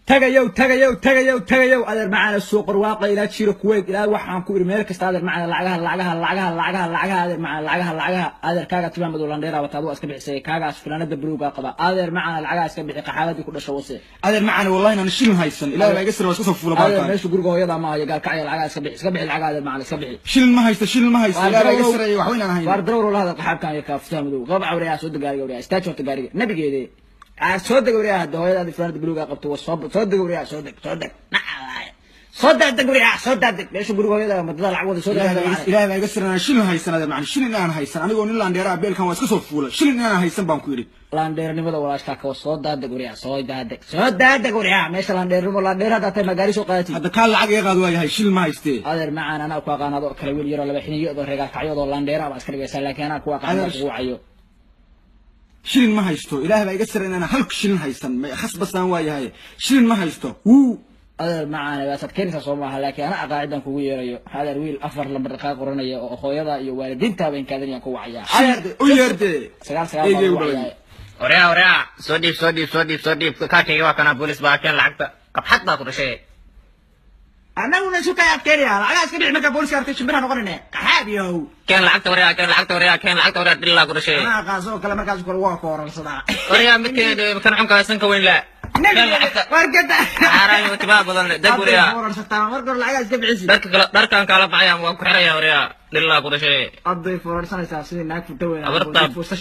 tagayow adeer macana soo qorwaaqa ilaa jiro kuweyd ilaa waxaan ku irmeel kasta adeer macana lacagaha adeer macana lacagaha adeer kaaga timaamadu landheera wata adu iska bixisay kaagaas filanada buluuga qaba adeer macana lacagaha iska bixi qaxaabadii ku dhasho wase adeer macana wallahi aan shilin haysan ilaa laga sir waska soo fuula baa adeer meesha guriga hooyada ma hayo gaal kacay lacagaha iska bixi lacagaha adeer macana iska bixi shilin ma haysto ilaa laga sir wax weyn aan hayn war dawr walaha qaxaabkan iyo kaaftaamadu qab awriya soo dagaariga awriya istaajo dagaariga nabigeede soo dagawriya hada hooyada filanada buluuga qabto soo dagawriya soo deg meesha guriga hooyada madada lacag wada soo dagawriya ilaahay baa iga sirnaa shilin haysan adeer macana shilin aan haysan anigoo nin landheera beelkan waa iska soo fuula shilin aan haysan baan ku yiri landheernimada walaashka ka soo dagawriya meesha landheer hada tay magaari soo qaatay hada ka lacag iga qaad waayahay shilin ma haystee adeer macana ana ku aqaanado kala wiil yaro laba xiniyo oo reegal kacyood oo landheera baa iska dhigaysa laakiin ana ku aqaanado ugu wacayo shilin ma haysto ilaahay baa iga sirnaa inaan halka shilin haysan ma khasbasaan waayahay shilin ma haysto adeer macana waa sadkeenisa Soomaaliya laakiin ana aqaacidan kugu yeerayo adeer wiil afar lambar ka qoranaya oo hooyada iyo waalidiinta baan kaadanayaan ku wacaya u yeerde وريا صديف كاكي وكان بوليس باكين لعقته قبحت ما كل شيء أنا ولا شو كيف كيري على عايز كده مكان بوليس كارتش بيرها نقولنا كحابيو كان لعقته وريا دللا كل شيء أنا قاسو كلام مركز كل واقع ورا صداع وريا ممكن عمك سنك وين لا كان لعقته ورقة عارف وتباب بدل دبوريا ورا ستة ورقة العايز كيف عزيز درك كان كلام معايا وكحريا وريا دللا كل شيء أضيف ورا سنة سنة ناك في الدوين أبرتاب فرصة